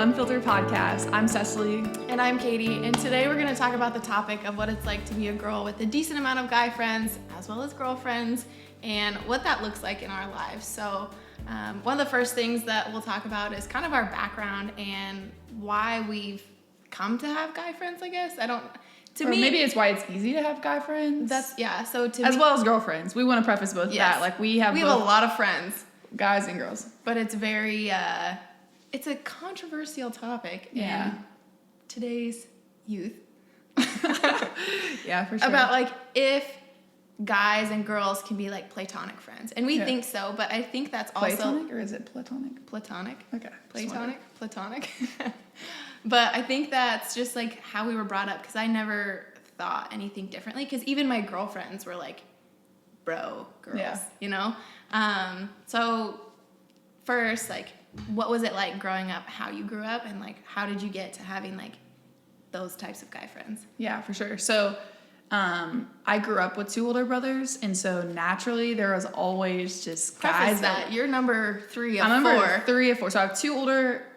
Unfiltered podcast. I'm Cecily. And I'm Katie, and today we're going to talk about the topic of what it's like to be a girl with a decent amount of guy friends as well as girlfriends and what that looks like in our lives. So one of the first things that we'll talk about is kind of our background and why we've come to have guy friends, I guess. Maybe it's why it's easy to have guy friends. Well as girlfriends. We want to preface both of that. Like we have a lot of friends. Guys and girls. But it's very, it's a controversial topic in today's youth. Yeah, for sure. About like if guys and girls can be like platonic friends. And we think so, but I think that's also... Platonic or is it platonic? Platonic. Okay. Platonic. But I think that's just like how we were brought up because I never thought anything differently because even my girlfriends were like bro girls, you know? So first, like, what was it like growing up, how you grew up, and like how did you get to having like those types of guy friends? Yeah, for sure. So I grew up with two older brothers, and so naturally there was always just guys that you're number 3 of 4. I'm number 3 of 4. So I have two older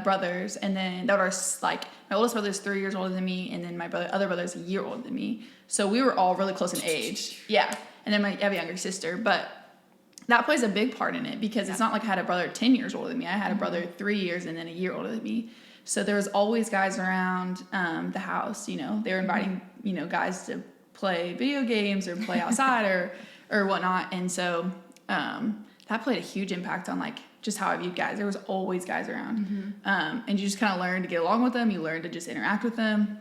brothers, and then that are like my oldest brother is 3 years older than me, and then my other brother is a year older than me. So we were all really close in age. Yeah, and then I have a younger sister, but that plays a big part in it because it's not like I had a brother 10 years older than me. I had a brother 3 years and then a year older than me. So there was always guys around the house. You know, they were inviting guys to play video games or play outside or whatnot, and so that played a huge impact on like just how I viewed guys. There was always guys around, and you just kind of learn to get along with them. You learn to just interact with them.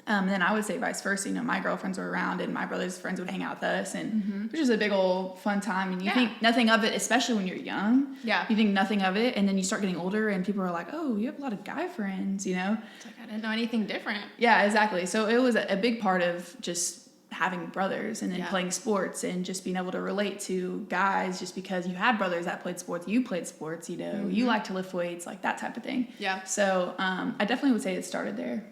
And then I would say vice versa. My girlfriends were around, and my brother's friends would hang out with us, and which is a big old fun time. And you think nothing of it, especially when you're young. Yeah, you think nothing of it, and then you start getting older, and people are like, "Oh, you have a lot of guy friends," It's like I didn't know anything different. Yeah, exactly. So it was a big part of just having brothers, and then playing sports, and just being able to relate to guys, just because you had brothers that played sports, you played sports, you like to lift weights, like that type of thing. Yeah. So I definitely would say it started there.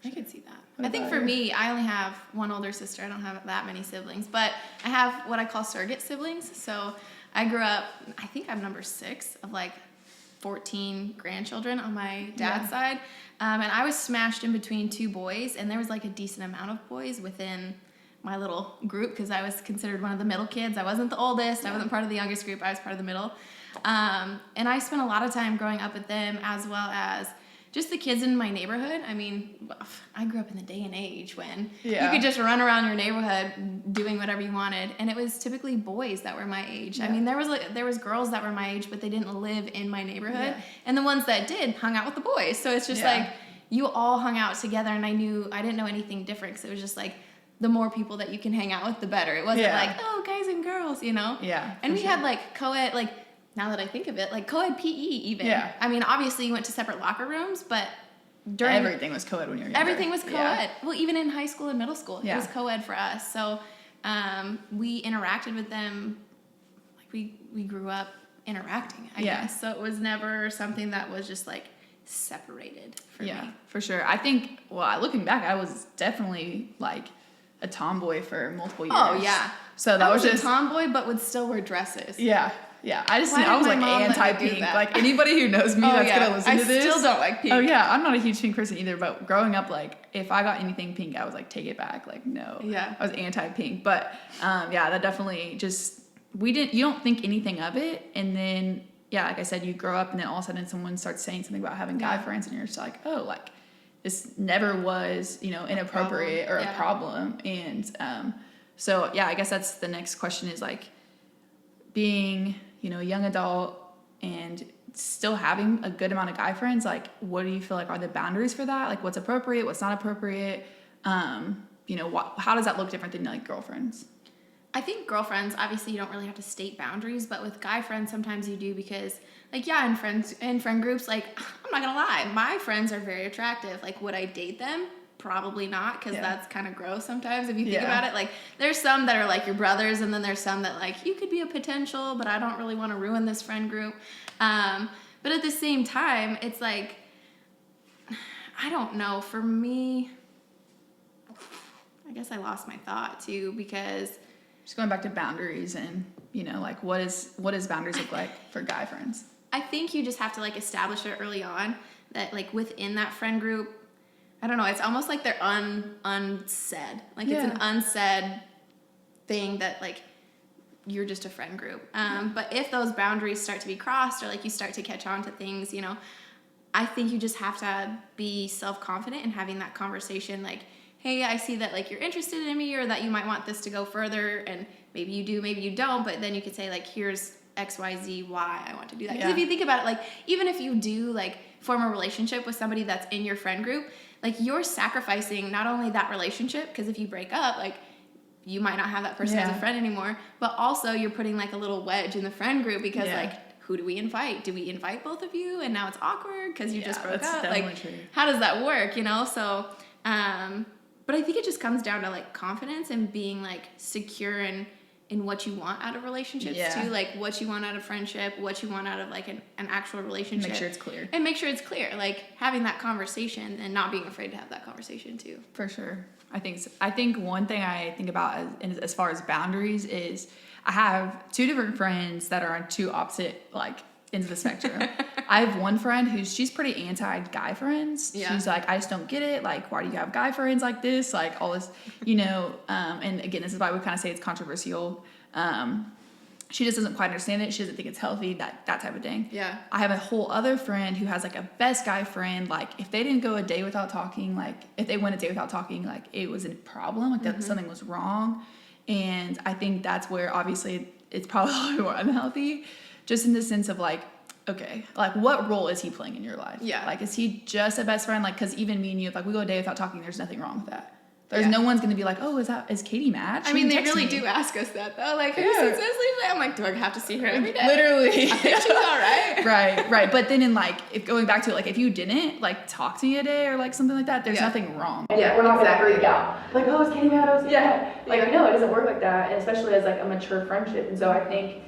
I could see that. I think for me, I only have one older sister. I don't have that many siblings, but I have what I call surrogate siblings. So I grew up, I think I'm number 6 of like 14 grandchildren on my dad's side. And I was smashed in between 2 boys, and there was like a decent amount of boys within my little group because I was considered one of the middle kids. I wasn't the oldest. I wasn't part of the youngest group. I was part of the middle. And I spent a lot of time growing up with them as well as just the kids in my neighborhood. I mean, I grew up in the day and age when you could just run around your neighborhood doing whatever you wanted, and it was typically boys that were my age. I mean, there was girls that were my age, but they didn't live in my neighborhood, and the ones that did hung out with the boys. So it's just like you all hung out together, and I didn't know anything different because it was just like the more people that you can hang out with, the better. It wasn't like guys and girls, Yeah. And we had like co-ed, like. Now that I think of it, like co-ed PE even. Yeah. I mean, obviously you went to separate locker rooms, but everything was co-ed when you were younger. Everything was co-ed. Yeah. Well, even in high school and middle school, it was co-ed for us. So we interacted with them, like we grew up interacting, I guess. So it was never something that was just like separated for me. Yeah, for sure. I think, looking back, I was definitely like a tomboy for multiple years. Oh, yeah. So that was just a tomboy, but would still wear dresses. Yeah. Yeah, I was like anti-pink. Like anybody who knows me that's gonna listen to this. I still don't like pink. Oh yeah, I'm not a huge pink person either. But growing up, like if I got anything pink, I was like, take it back. Like no. Yeah. I was anti-pink. But that definitely just you don't think anything of it, and then like I said, you grow up, and then all of a sudden someone starts saying something about having guy friends, and you're just like, oh, like this never was inappropriate or a problem, and so I guess that's the next question is like being a young adult and still having a good amount of guy friends, like what do you feel like are the boundaries for that? Like what's appropriate, what's not appropriate? How does that look different than like girlfriends? I think girlfriends, obviously you don't really have to state boundaries, but with guy friends sometimes you do because like in friend groups, like I'm not gonna lie, my friends are very attractive. Like would I date them? Probably not, because that's kind of gross sometimes if you think about it. Like there's some that are like your brothers, and then there's some that like you could be a potential, but I don't really want to ruin this friend group. But at the same time, it's like I don't know. For me, I guess I lost my thought too because just going back to boundaries and like what does boundaries look like for guy friends? I think you just have to like establish it early on that like within that friend group, I don't know, it's almost like they're unsaid. Like it's an unsaid thing that like you're just a friend group. But if those boundaries start to be crossed, or like you start to catch on to things, you know, I think you just have to be self-confident in having that conversation. Like, hey, I see that like you're interested in me, or that you might want this to go further, and maybe you do, maybe you don't. But then you could say like, here's X, Y, Z, why I want to do that. Because if you think about it, like even if you do like form a relationship with somebody that's in your friend group, like you're sacrificing not only that relationship, because if you break up, like you might not have that person as a friend anymore, but also you're putting like a little wedge in the friend group, because like, who do we invite? Do we invite both of you? And now it's awkward because you just broke up. Like, true. How does that work? You know? So, but I think it just comes down to like confidence and being like secure in what you want out of relationships too. Like what you want out of friendship, what you want out of like an actual relationship. Make sure it's clear. And make sure it's clear. Like having that conversation and not being afraid to have that conversation too. For sure. I think one thing I think about as far as boundaries is I have two different friends that are on two opposite like ends of the spectrum. I have one friend she's pretty anti-guy friends. She's like, I just don't get it. Like, why do you have guy friends like this? Like all this, you know, and again, this is why we kind of say it's controversial. She just doesn't quite understand it. She doesn't think it's healthy, that type of thing. Yeah. I have a whole other friend who has like a best guy friend. Like if they didn't go a day without talking, like if they went a day without talking, like it was a problem, like that something was wrong. And I think that's where obviously it's probably more unhealthy, just in the sense of like, okay, like what role is he playing in your life? Yeah. Like, is he just a best friend? Like, cause even me and you, if like we go a day without talking, there's nothing wrong with that. There's no one's gonna be like, oh, is Katie mad? I mean, they really do ask us that though. Like, have you seen Cicely? I'm like, do I have to see her every day? Literally. I think she's all right. Right. But then in like, if going back to it, like if you didn't like talk to me a day or like something like that, there's nothing wrong. Yeah, we're not gonna freak out. Like, oh, is Katie mad? Oh, is Katie mad? Like, no, it doesn't work like that, and especially as like a mature friendship. And so I think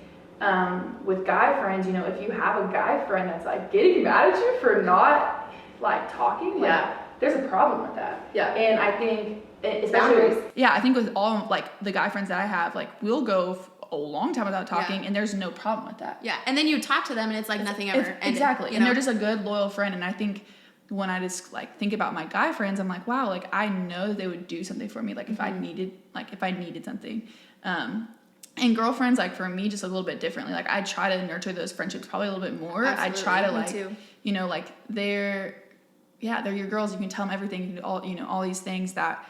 with guy friends, you know, if you have a guy friend that's like getting mad at you for not like talking, like, there's a problem with that. Yeah. And I think especially I think with all like the guy friends that I have, like we'll go a long time without talking, and there's no problem with that. Yeah. And then you talk to them and it's like nothing ever ended. Exactly. And they're just a good loyal friend. And I think when I just like think about my guy friends, I'm like, wow, like I know they would do something for me, like if I needed something. And girlfriends, like for me, just a little bit differently. Like I try to nurture those friendships probably a little bit more. Absolutely. I try to like, you know, like they're your girls. You can tell them everything. You can do all these things that,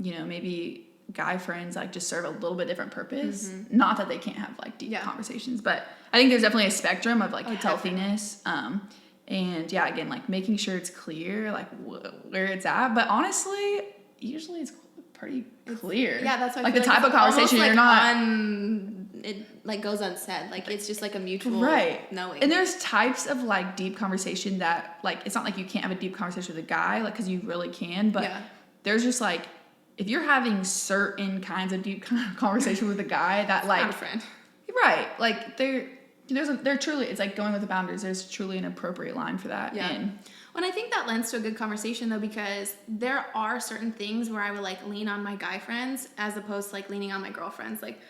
you know, maybe guy friends like just serve a little bit different purpose. Not that they can't have like deep conversations, but I think there's definitely a spectrum of like healthiness. And again, like making sure it's clear, like where it's at. But honestly, usually it's pretty clear. Yeah, that's why like the type of conversation you're not. It like goes unsaid. Like it's just like a mutual knowing. And there's types of like deep conversation that like it's not like you can't have a deep conversation with a guy, like because you really can. But there's just like if you're having certain kinds of deep conversation with a guy that like not a friend. Right. Like they're truly, it's like going with the boundaries. There's truly an appropriate line for that. Yeah. Well, I think that lends to a good conversation though, because there are certain things where I would like lean on my guy friends as opposed to like leaning on my girlfriends. Like,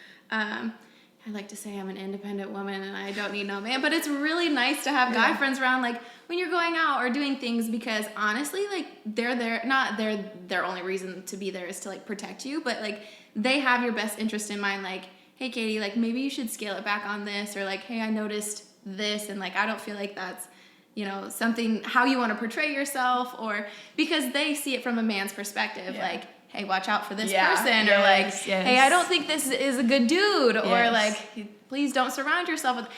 I like to say I'm an independent woman and I don't need no man, but it's really nice to have guy friends around, like when you're going out or doing things, because honestly, like their only reason to be there is to like protect you, but like they have your best interest in mind. Like, hey Katie, like maybe you should scale it back on this, or like, hey, I noticed this and like I don't feel like that's, you know, something how you want to portray yourself, or because they see it from a man's perspective, like, hey, watch out for this person, or like, hey, I don't think this is a good dude, or like, please don't surround yourself with.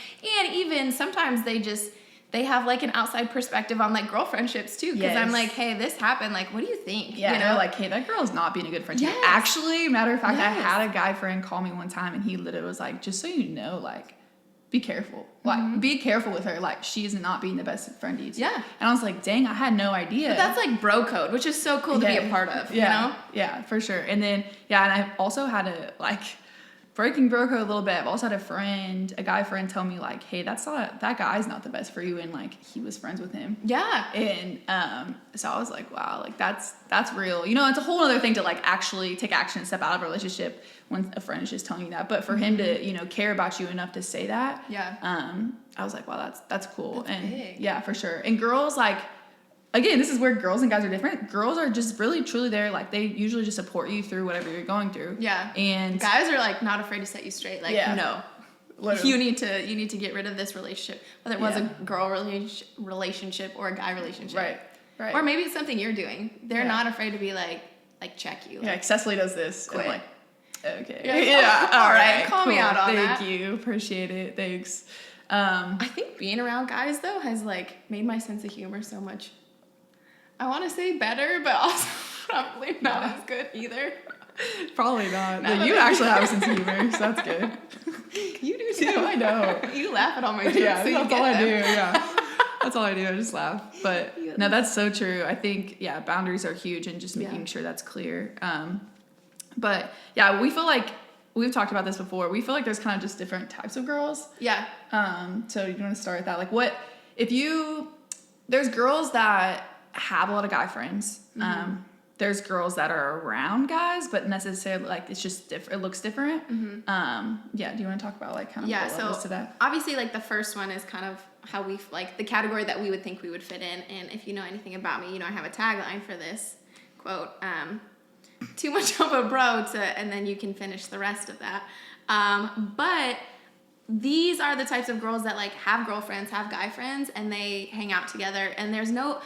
And even sometimes they have like an outside perspective on like girl friendships too, because I'm like, hey, this happened, like what do you think? You know, they're like, hey, that girl's not being a good friend to you. Actually, matter of fact, I had a guy friend call me one time and he literally was like, just so you know, like be careful. Like, be careful with her. Like, she is not being the best friend to you. Yeah. And I was like, dang, I had no idea. But that's like bro code, which is so cool to be a part of, you know? Yeah, for sure. And then, and I also had a, like, breaking bro code a little bit. I've also had a guy friend tell me, like, hey, that guy's not the best for you. And, like, he was friends with him. Yeah. And so I was like, wow, like, that's real. You know, it's a whole other thing to, like, actually take action and step out of a relationship when a friend is just telling you that. But for him to, you know, care about you enough to say that, I was like, wow, that's cool. That's big. Yeah, for sure. And girls, like, again, this is where girls and guys are different. Girls are just really truly there, like they usually just support you through whatever you're going through. Yeah. And guys are like not afraid to set you straight. Like, no. Literally. You need to get rid of this relationship, whether it was a girl relationship or a guy relationship. Right. Or maybe it's something you're doing. They're not afraid to be like check you. Yeah, like Cecily does this. Quit. And I'm like, okay. Yeah. All right. Call me out on that. Thank you. Appreciate it. Thanks. I think being around guys though has like made my sense of humor so much. I want to say better, but also probably not as good either. Probably not. No, you actually have a sense of humor, so that's good. You do too. I know. You laugh at all my jokes. Yeah, so that's all I do. Yeah, that's all I do. I just laugh. But Yeah. no, that's so true. I think boundaries are huge, and just making sure that's clear. But yeah, we feel like we've talked about this before. We feel like there's kind of just different types of girls. Yeah. So you want to start with that? Like, what if there's girls that have a lot of guy friends. There's girls that are around guys, but necessarily like it's just different. It looks different. Do you want to talk about like kind of what levels to that? Obviously, like the first one is kind of how we like the category that we would think we would fit in. And if you know anything about me, you know I have a tagline for this quote: "Too much of a bro," and then you can finish the rest of that. But these are the types of girls that like have girlfriends, have guy friends, and they hang out together. And there's no.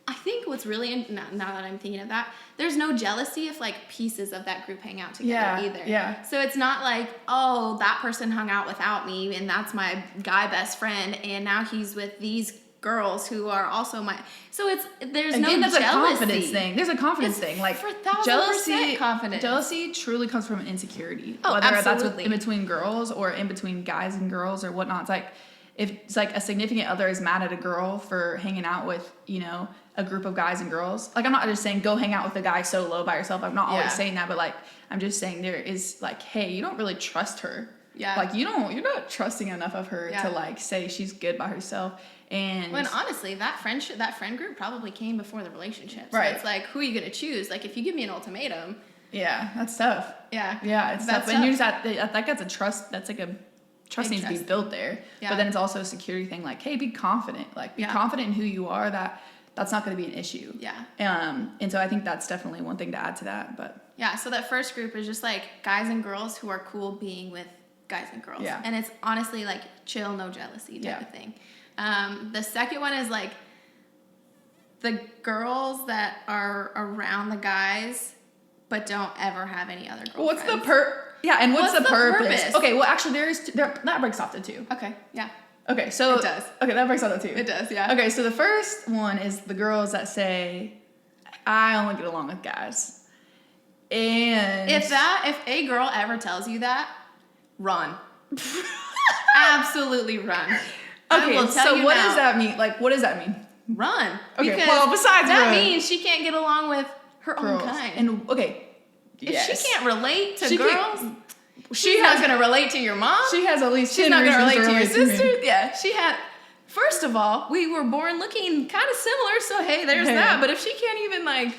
I think what's really, now that I'm thinking of that, there's no jealousy if like pieces of that group hang out together either. Yeah. So it's not like, oh, that person hung out without me and that's my guy best friend and now he's with these girls who are also my, so there's no jealousy. That's a confidence thing. There's a confidence thing. Like for 1000% confidence. Jealousy truly comes from an insecurity. Oh, whether absolutely. that's in between girls or in between guys and girls or whatnot. It's like, if it's like a significant other is mad at a girl for hanging out with, a group of guys and girls. Like, I'm not just saying go hang out with a guy solo by yourself. I'm not always saying that, but like, I'm just saying there is like, hey, you don't really trust her. Yeah. Like, you're not trusting enough of her to like say she's good by herself. And when honestly, that friend group probably came before the relationship. So right. it's like, who are you going to choose? Like, if you give me an ultimatum. Yeah, that's tough. Yeah. Yeah, it's tough. That's And you just I think that's a trust. That's like a trust Big needs to be trust. built there. Yeah. But then it's also a security thing. Like, hey, be confident. Like, be confident in who you are. That's not going to be an issue. Yeah. And so I think that's definitely one thing to add to that. But yeah, so that first group is just like guys and girls who are cool being with guys and girls. Yeah. And it's honestly like chill, no jealousy type of thing. The second one is like the girls that are around the guys but don't ever have any other girlfriends. what's the and what's the purpose? Okay, well actually that breaks off to two. Okay, yeah. Okay, so It does. Okay, that breaks off to two. It does, yeah. Okay, so the first one is the girls that say, I only get along with guys. And if a girl ever tells you that, run. Absolutely run. Okay, I will tell so you what now, does that mean? Like, what does that mean? Run. Okay, Because well, besides that run. means she can't get along with her own kind. And okay, if yes. she can't relate to She girls, can't- she's not going to relate to your mom. She has at least She's 10 not going to reasons relate to your me. sister. Yeah, she had. First of all, we were born looking kind of similar, so hey, there's that. But if she can't even like,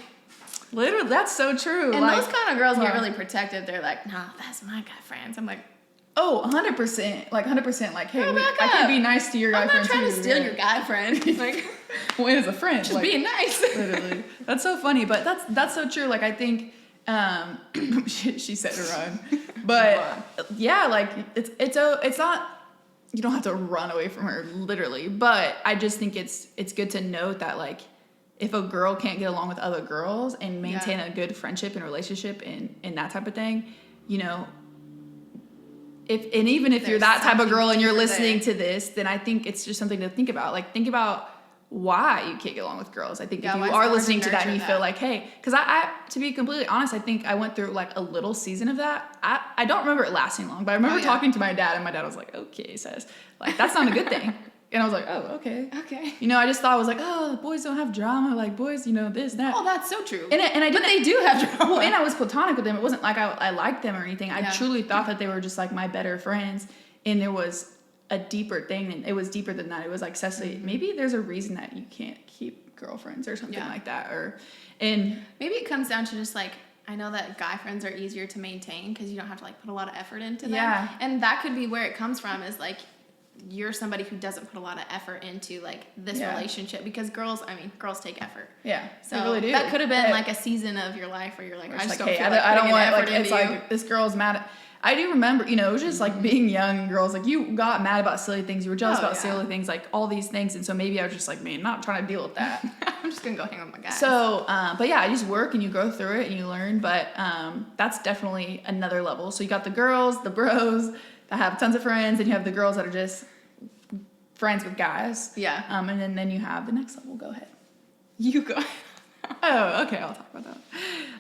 Literally, that's so true. and like, those kind of girls get really protective. They're like, nah, that's my guy friends. I'm like, oh, 100%. Like, 100%. Like, hey, Girl, back I up. can be nice to your guy I'm friend not trying too. to steal Yeah. your guy friend. Like, Well, as a friend. just like, being nice. Literally. That's so funny, but that's so true. Like, I think she said to run. But yeah, like it's not, you don't have to run away from her literally, but I just think it's good to note that like if a girl can't get along with other girls and maintain a good friendship and relationship and that type of thing, even if you're that type of girl and you're listening to this, then I think it's just something to think about. Like, think about why you can't get along with girls. I think if you are listening to that and you feel like, hey, because I to be completely honest, I think I went through like a little season of that. I don't remember it lasting long, but I remember talking to my dad, and my dad was like, okay, sis, like that's not a good thing. And I was like, oh, okay. Okay. I just thought I was like, oh, boys don't have drama. Like, boys, this, that. Oh, that's so true. And I didn't. But they do have drama. Well, and I was platonic with them. It wasn't like I liked them or anything. I truly thought that they were just like my better friends. And there was a deeper thing, and it was deeper than that. It was like, Cecily, maybe there's a reason that you can't keep girlfriends or something like that. And maybe it comes down to just like, I know that guy friends are easier to maintain because you don't have to like put a lot of effort into them. Yeah. And that could be where it comes from, is like, you're somebody who doesn't put a lot of effort into like this relationship, because girls take effort. Yeah, so they really do. That could have been like a season of your life where you're like, I just don't hey, feel like I don't want, effort like, it's into you. like this girl's mad at. I do remember, you know, it was just like being young girls, like you got mad about silly things, you were jealous about silly things, like all these things, and so maybe I was just like, man, not trying to deal with that. I'm just gonna go hang with my guys. So, but yeah, I just work and you go through it and you learn, but that's definitely another level. So you got the girls, the bros that have tons of friends, and you have the girls that are just friends with guys. Yeah. And then you have the next level. Go ahead. You go. Oh, okay, I'll talk about that.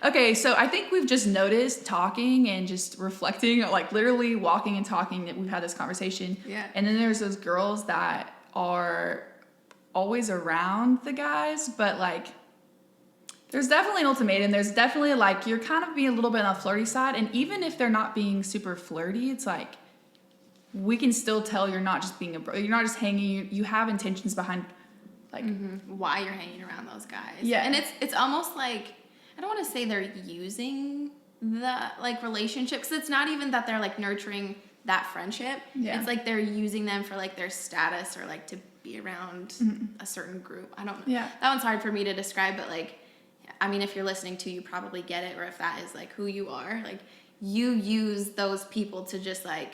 Okay, so I think we've just noticed talking and just reflecting, like literally walking and talking, that we've had this conversation. Yeah. And then there's those girls that are always around the guys, but like there's definitely an ultimatum. There's definitely like you're kind of being a little bit on the flirty side, and even if they're not being super flirty, it's like we can still tell you're not just being a bro. You're not just hanging. You have intentions behind, like why you're hanging around those guys. Yeah. And it's almost like, I don't want to say they're using the like relationship, because it's not even that they're like nurturing that friendship. Yeah. It's like they're using them for like their status or like to be around a certain group. I don't know. Yeah. That one's hard for me to describe, but like, I mean, if you're listening to, you probably get it, or if that is like who you are, like you use those people to just like,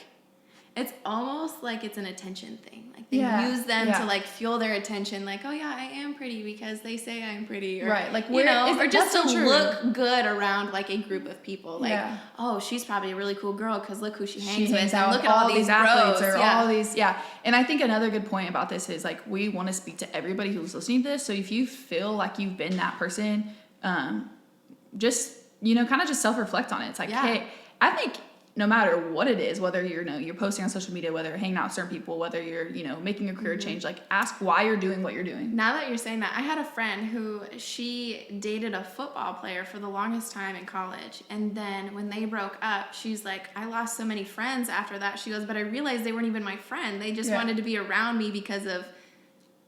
it's almost like it's an attention thing. Like they use them to like fuel their attention. Like, oh yeah, I am pretty because they say I'm pretty. Or, right. Like, you know, or just to true. look good around like a group of people. Like, oh, she's probably a really cool girl because look who she hangs with. And look at all these athletes bros. or all these. Yeah. And I think another good point about this is like, we want to speak to everybody who's listening to this. So if you feel like you've been that person, just, you know, kind of just self-reflect on it. It's like, hey, I think no matter what it is, whether you're, you're posting on social media, whether you're hanging out with certain people, whether you're, making a career change, like ask why you're doing what you're doing. Now that you're saying that, I had a friend who she dated a football player for the longest time in college. And then when they broke up, she's like, I lost so many friends after that. She goes, but I realized they weren't even my friend. They just wanted to be around me because of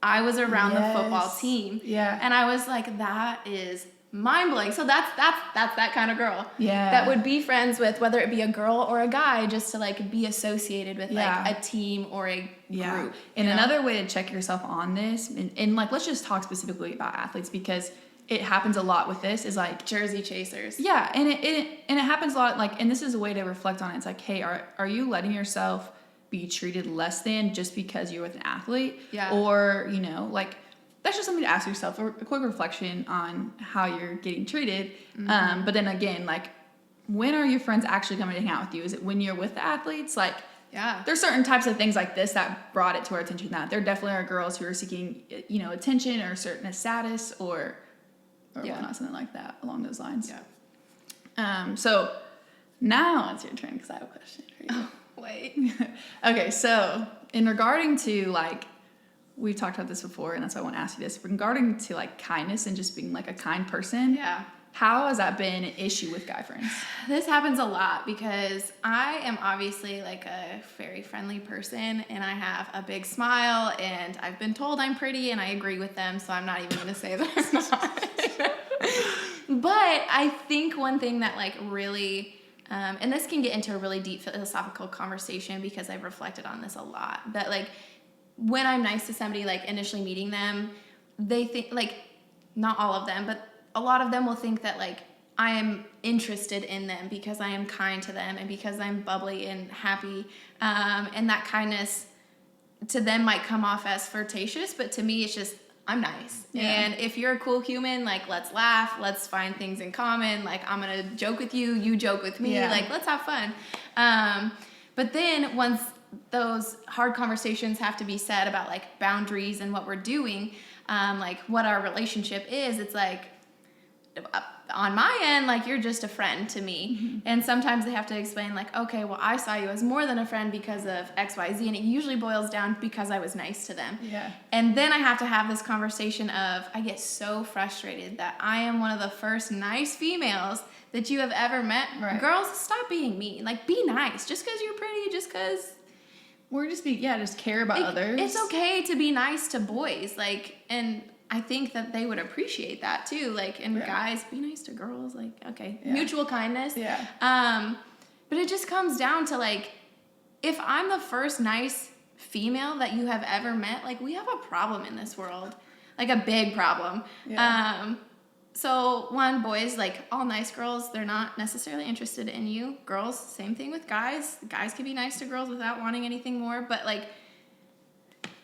I was around the football team. Yeah. And I was like, that is mind-blowing. So that's that kind of girl that would be friends with, whether it be a girl or a guy, just to like be associated with like a team or a group. And another way to check yourself on this, and like let's just talk specifically about athletes, because it happens a lot with this, is like jersey chasers. Yeah, and it happens a lot, like, and this is a way to reflect on it. It's like, hey, are you letting yourself be treated less than just because you're with an athlete? Yeah. Or, like, that's just something to ask yourself, a quick reflection on how you're getting treated. But then again, like, when are your friends actually coming to hang out with you? Is it when you're with the athletes? Like, there's certain types of things like this that brought it to our attention, that there definitely are girls who are seeking, attention or certain status or whatnot, something like that along those lines. So now it's your turn, because I have a question for you. Oh, wait. Okay, so in regarding to, like, we've talked about this before, and that's why I want to ask you this. Regarding to, like, kindness and just being, like, a kind person, how has that been an issue with guy friends? This happens a lot because I am obviously, like, a very friendly person, and I have a big smile, and I've been told I'm pretty, and I agree with them, so I'm not even going to say that I'm not. But I think one thing that, like, really... and this can get into a really deep philosophical conversation because I've reflected on this a lot. That, like, when I'm nice to somebody, like, initially meeting them, they think, like, not all of them, but a lot of them will think that, like, I am interested in them because I am kind to them and because I'm bubbly and happy. And that kindness to them might come off as flirtatious, but to me, it's just, I'm nice. Yeah. And if you're a cool human, like, let's laugh, let's find things in common. Like, I'm going to joke with you, you joke with me. Like, let's have fun. But then once those hard conversations have to be said about, like, boundaries and what we're doing, like, what our relationship is, it's like, on my end, like, you're just a friend to me. And sometimes they have to explain, like, okay, well, I saw you as more than a friend because of X, Y, Z, and it usually boils down because I was nice to them. And then I have to have this conversation of, I get so frustrated that I am one of the first nice females that you have ever met. Girls, stop being mean. Like, be nice. Just because you're pretty, just because... Or just just care about others. It's okay to be nice to boys. Like, and... I think that they would appreciate that too. Like, and guys, be nice to girls. Like, okay, mutual kindness. But it just comes down to, like, if I'm the first nice female that you have ever met, like, we have a problem in this world, like a big problem. Yeah. So one, boys, like, all nice girls, they're not necessarily interested in you. Girls, same thing with guys. Guys can be nice to girls without wanting anything more, but like,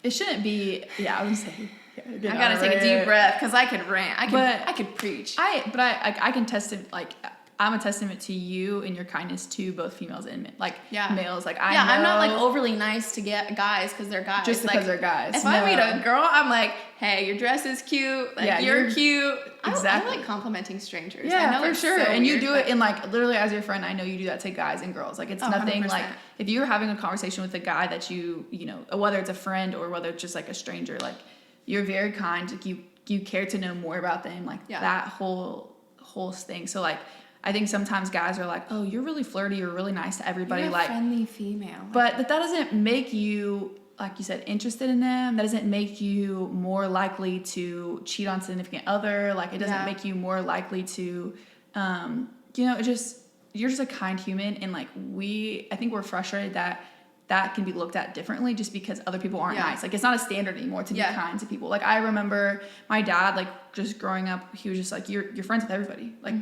It shouldn't be. Yeah, I was gonna say. I gotta take a deep breath because I could rant. I could preach. I can testament, like, I'm a testament to you and your kindness to both females and men, like males. Like I know, I'm not like overly nice to get guys because they're guys. Just because like, they're guys. If I meet a girl, I'm like, hey, your dress is cute. Like, you're cute. Exactly. I like complimenting strangers. Yeah, I know for sure. So and you weird, do it in, like, literally as your friend. I know you do that to guys and girls. Like, it's nothing 100%. like if you're having a conversation with a guy that you know, whether it's a friend or whether it's just like a stranger, like, you're very kind. Like, you care to know more about them. Like that whole thing. So like, I think sometimes guys are like, oh, you're really flirty or really nice to everybody. You're a like friendly female. But that doesn't make you, like you said, interested in them. That doesn't make you more likely to cheat on significant other. Like, it doesn't make you more likely to, you're just a kind human. And like, I think we're frustrated that can be looked at differently just because other people aren't nice. Like, it's not a standard anymore to be kind to people. Like, I remember my dad, like, just growing up, he was just like, you're friends with everybody. Like,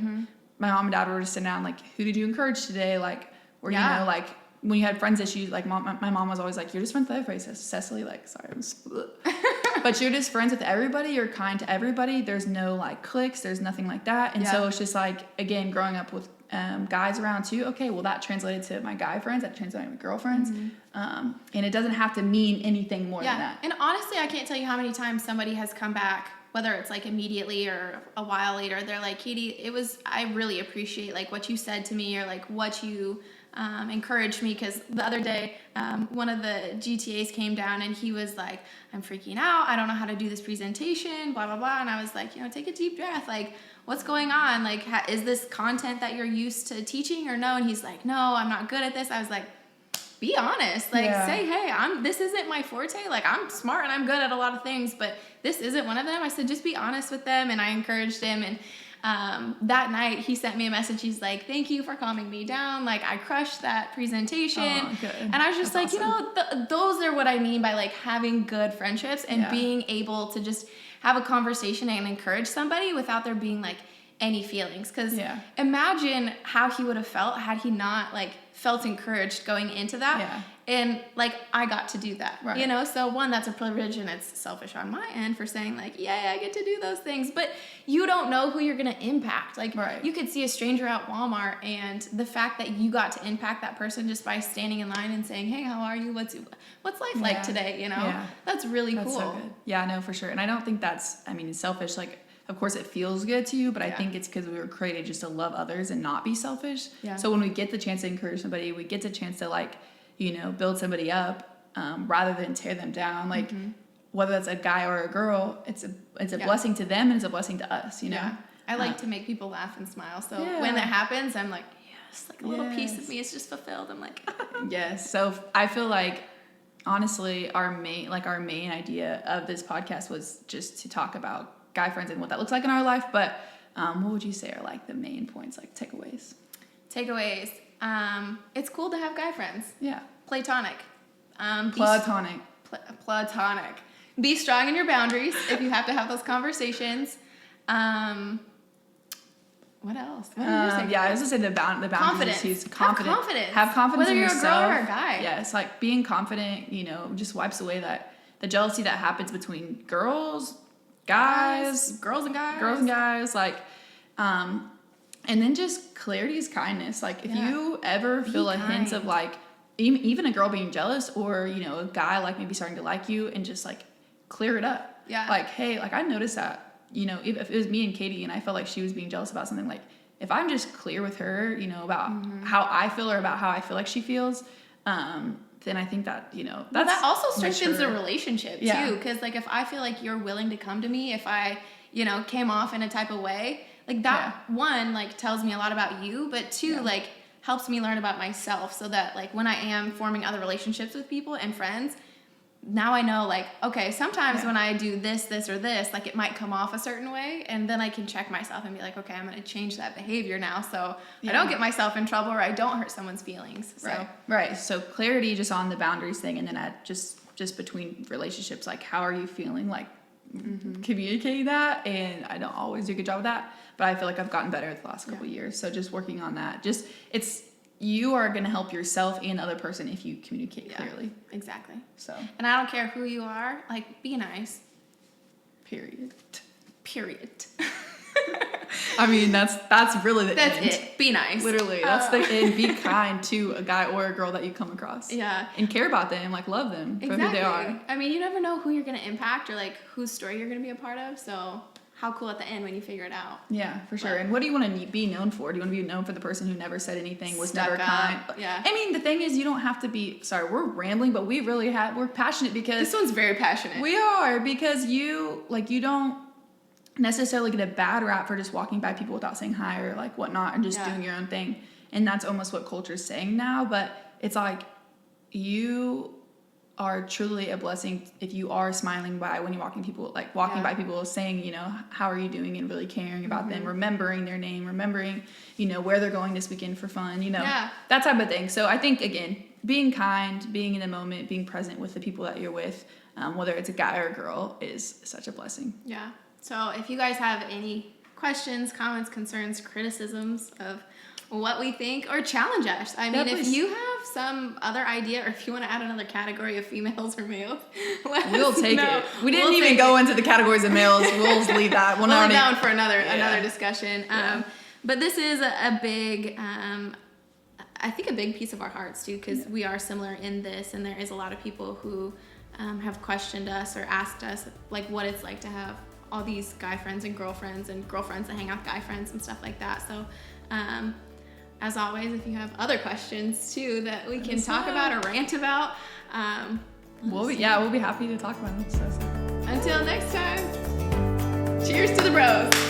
my mom and dad were just sitting down, like, who did you encourage today? Like, or, you know, like, when you had friends issues, like, my mom was always like, you're just friends with everybody. Cecily, like, sorry, but you're just friends with everybody. You're kind to everybody. There's no, like, cliques. There's nothing like that. And so it's just, like, again, growing up with guys around too. Okay, well, that translated to my guy friends. That translated to my girlfriends. And it doesn't have to mean anything more than that. And honestly, I can't tell you how many times somebody has come back, whether it's like immediately or a while later, they're like, Katie, I really appreciate like what you said to me or like what you encouraged me. Because the other day, one of the GTAs came down and he was like, I'm freaking out. I don't know how to do this presentation, blah, blah, blah. And I was like, take a deep breath. Like, what's going on? Like, is this content that you're used to teaching or no? And he's like, no, I'm not good at this. I was like, be honest. Like, say, hey, this isn't my forte. Like, I'm smart and I'm good at a lot of things, but this isn't one of them. I said, just be honest with them. And I encouraged him. And that night he sent me a message. He's like, thank you for calming me down. Like, I crushed that presentation. And I was just like, awesome. Those are what I mean by like having good friendships and being able to just have a conversation and encourage somebody without there being like any feelings. Because imagine how he would have felt had he not like felt encouraged going into that. And like, I got to do that, so one, that's a privilege and it's selfish on my end for saying like, I get to do those things, but you don't know who you're going to impact. Like you could see a stranger at Walmart and the fact that you got to impact that person just by standing in line and saying, hey, how are you? What's life like today? That's really cool. So good. Yeah, no, for sure. And I don't think it's selfish. Like, of course it feels good to you, but I think it's because we were created just to love others and not be selfish. So when we get the chance to encourage somebody, we get the chance to like, build somebody up rather than tear them down. Like whether that's a guy or a girl, it's a blessing to them and it's a blessing to us, I like to make people laugh and smile. So when that happens, I'm like, yes, like a little piece of me is just fulfilled. I'm like, yes. So I feel like honestly, our main idea of this podcast was just to talk about guy friends and what that looks like in our life. But what would you say are like the main points, like takeaways? It's cool to have guy friends. Platonic. Platonic. Be strong in your boundaries if you have to have those conversations. What else? What I was just saying the boundaries. Confidence. Confident. Have confidence in you're yourself. a girl or a guy. Yes, like being confident, just wipes away the jealousy that happens between girls, guys, girls and guys, like, and then just clarity is kindness. Like, if you ever feel a hint of like, even a girl being jealous or, a guy like maybe starting to like you, and just like clear it up. Like, hey, like I noticed that, if it was me and Katie and I felt like she was being jealous about something, like if I'm just clear with her, about how I feel or about how I feel like she feels, then I think that, that also strengthens the relationship too. Because like, if I feel like you're willing to come to me, if I, came off in a type of way, like that one, like tells me a lot about you, but two, like helps me learn about myself so that like when I am forming other relationships with people and friends, now I know, like, okay, sometimes when I do this, or this, like, it might come off a certain way, and then I can check myself and be like, okay, I'm going to change that behavior now so I don't get myself in trouble or I don't hurt someone's feelings. So. Right. So clarity just on the boundaries thing, and then at just between relationships, like, how are you feeling? Like, communicating that, and I don't always do a good job of that, but I feel like I've gotten better the last couple of years. So just working on that. You are going to help yourself and the other person if you communicate clearly. Exactly. So. And I don't care who you are, like, be nice. Period. I mean, that's really the end. That's it. Be nice. Literally, that's the end. Be kind to a guy or a girl that you come across. Yeah. And care about them, like, love them for who they are. I mean, you never know who you're going to impact or, like, whose story you're going to be a part of, so how cool at the end when you figure it out. Yeah, for sure. And what do you want to be known for? Do you want to be known for the person who never said anything, was never kind? Yeah. I mean, the thing is, you don't have to be, sorry, we're rambling, but we're passionate because. This one's very passionate. We are, because you don't necessarily get a bad rap for just walking by people without saying hi or, like, whatnot, and just doing your own thing. And that's almost what culture's saying now, but it's like, you are truly a blessing if you are smiling by when you're walking by people, saying, you know, how are you doing, and really caring about them, remembering their name, remembering, you know, where they're going this weekend for fun, you know, that type of thing. So I think, again, being kind, being in the moment, being present with the people that you're with, whether it's a guy or a girl, is such a blessing. Yeah. So if you guys have any questions, comments, concerns, criticisms of what we think, or challenge us. I mean, if you have some other idea, or if you want to add another category of females or males, we'll take it. We didn't even go into the categories of males. We'll just leave that. We'll leave that one for another discussion. But this is a big, I think a big piece of our hearts too, because we are similar in this, and there is a lot of people who have questioned us or asked us, like, what it's like to have all these guy friends and girlfriends that hang out with guy friends and stuff like that. So as always, if you have other questions too that we can talk about or rant about, we'll be happy to talk about them. So. Until next time, cheers to the bros.